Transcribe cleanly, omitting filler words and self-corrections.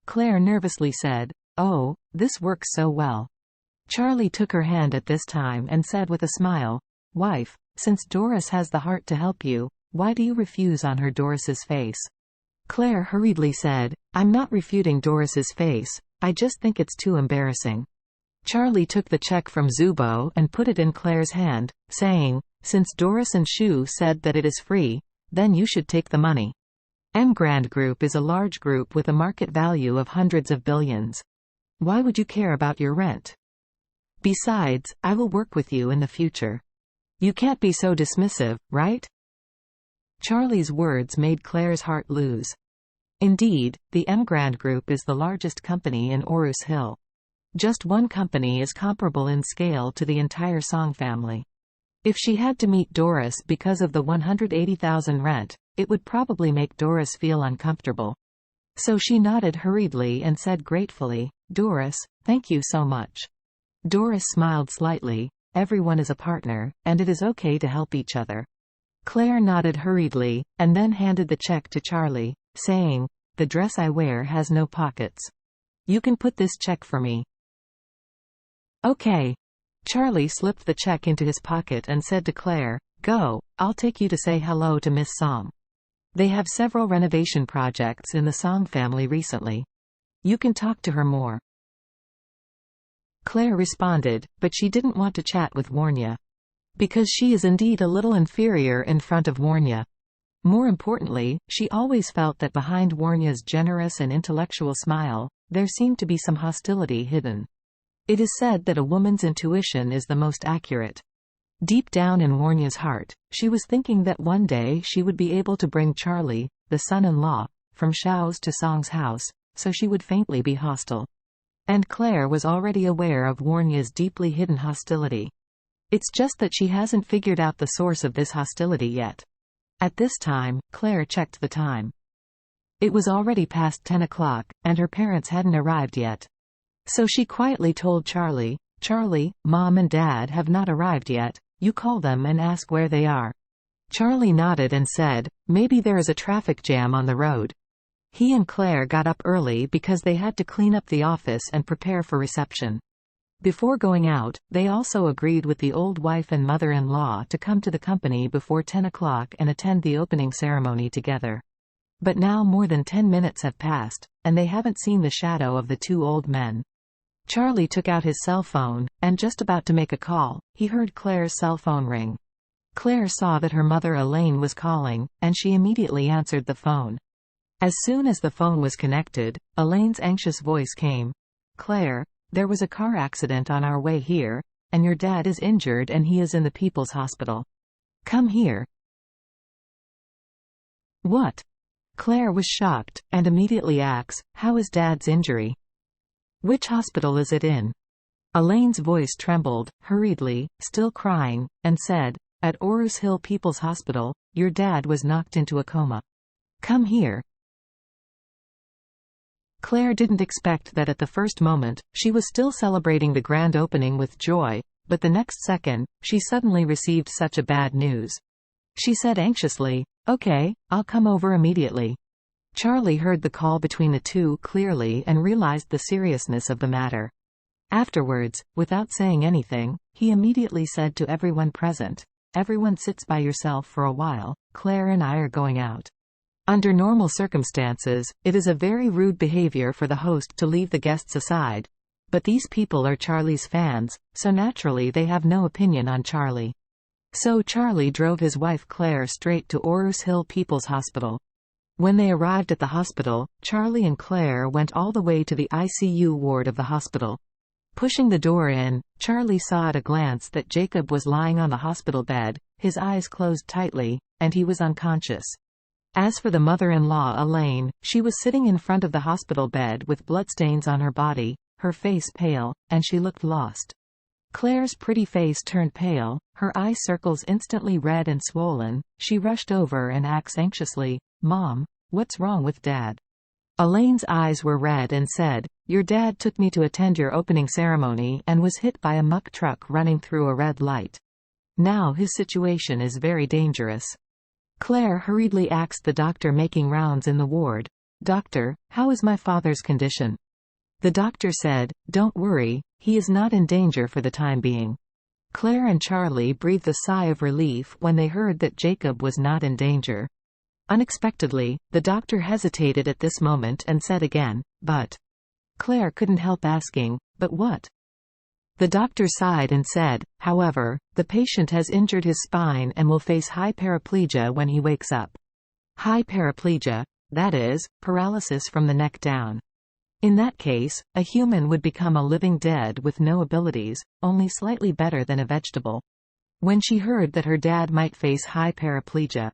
Claire nervously said, "Oh, this works so well." Charlie took her hand at this time and said with a smile, "Wife, since Doris has the heart to help you, why do you refuse on her?" Doris's face. Claire hurriedly said, "I'm not refuting Doris's face, I just think it's too embarrassing." Charlie took the check from Zubo and put it in Claire's hand, saying, "Since Doris and Shu said that it is free, then you should take the money. Grand Group is a large group with a market value of hundreds of billions. Why would you care about your rent? Besides, I will work with you in the future. You can't be so dismissive, right?" Charlie's words made Claire's heart lose. Indeed, the Grand Group is the largest company in Orus Hill. Just one company is comparable in scale to the entire Song family. If she had to meet Doris because of the 180,000 rent, it would probably make Doris feel uncomfortable. So she nodded hurriedly and said gratefully, "Doris, thank you so much." Doris smiled slightly. Everyone is a partner, and it is okay to help each other. Claire nodded hurriedly, and then handed the check to Charlie, saying, "The dress I wear has no pockets. You can put this check for me." "Okay." Charlie slipped the check into his pocket and said to Claire, "Go, I'll take you to say hello to Miss Song. They have several renovation projects in the Song family recently. You can talk to her more." Claire responded, but she didn't want to chat with Warnya. Because she is indeed a little inferior in front of Warnya. More importantly, she always felt that behind Warnya's generous and intellectual smile, there seemed to be some hostility hidden. It is said that a woman's intuition is the most accurate. Deep down in Warnya's heart, she was thinking that one day she would be able to bring Charlie, the son-in-law, from Xiao's to Song's house, so she would faintly be hostile. And Claire was already aware of Warnya's deeply hidden hostility. It's just that she hasn't figured out the source of this hostility yet. At this time, Claire checked the time. It was already past 10 o'clock, and her parents hadn't arrived yet. So she quietly told Charlie, "Charlie, Mom and Dad have not arrived yet, you call them and ask where they are." Charlie nodded and said, "Maybe there is a traffic jam on the road." He and Claire got up early because they had to clean up the office and prepare for reception. Before going out, they also agreed with the old wife and mother-in-law to come to the company before 10 o'clock and attend the opening ceremony together. But now more than 10 minutes have passed, and they haven't seen the shadow of the two old men. Charlie took out his cell phone, and just about to make a call, he heard Claire's cell phone ring. Claire saw that her mother Elaine was calling, and she immediately answered the phone. As soon as the phone was connected, Elaine's anxious voice came. "Claire, there was a car accident on our way here, and your dad is injured and he is in the People's Hospital. Come here." "What?" Claire was shocked, and immediately asked, "How is Dad's injury? Which hospital is it in?" Elaine's voice trembled, hurriedly, still crying, and said, "At Orus Hill People's Hospital, your dad was knocked into a coma. Come here." Claire didn't expect that at the first moment, she was still celebrating the grand opening with joy, but the next second, she suddenly received such a bad news. She said anxiously, "Okay, I'll come over immediately." Charlie heard the call between the two clearly and realized the seriousness of the matter. Afterwards, without saying anything, he immediately said to everyone present, "Everyone sits by yourself for a while, Claire and I are going out." Under normal circumstances, it is a very rude behavior for the host to leave the guests aside. But these people are Charlie's fans, so naturally they have no opinion on Charlie. So Charlie drove his wife Claire straight to Orus Hill People's Hospital. When they arrived at the hospital, Charlie and Claire went all the way to the ICU ward of the hospital. Pushing the door in, Charlie saw at a glance that Jacob was lying on the hospital bed, his eyes closed tightly, and he was unconscious. As for the mother-in-law Elaine, she was sitting in front of the hospital bed with bloodstains on her body, her face pale, and she looked lost. Claire's pretty face turned pale, her eye circles instantly red and swollen. She rushed over and asked anxiously, "Mom, what's wrong with Dad?" Elaine's eyes were red and said, "Your dad took me to attend your opening ceremony and was hit by a muck truck running through a red light. Now his situation is very dangerous." Claire hurriedly asked the doctor making rounds in the ward, "Doctor, how is my father's condition?" The doctor said, "Don't worry, he is not in danger for the time being." Claire and Charlie breathed a sigh of relief when they heard that Jacob was not in danger. Unexpectedly, the doctor hesitated at this moment and said again, "But..." Claire couldn't help asking, "But what?" The doctor sighed and said, "However, the patient has injured his spine and will face high paraplegia when he wakes up." High paraplegia, that is, paralysis from the neck down. In that case, a human would become a living dead with no abilities, only slightly better than a vegetable. When she heard that her dad might face high paraplegia,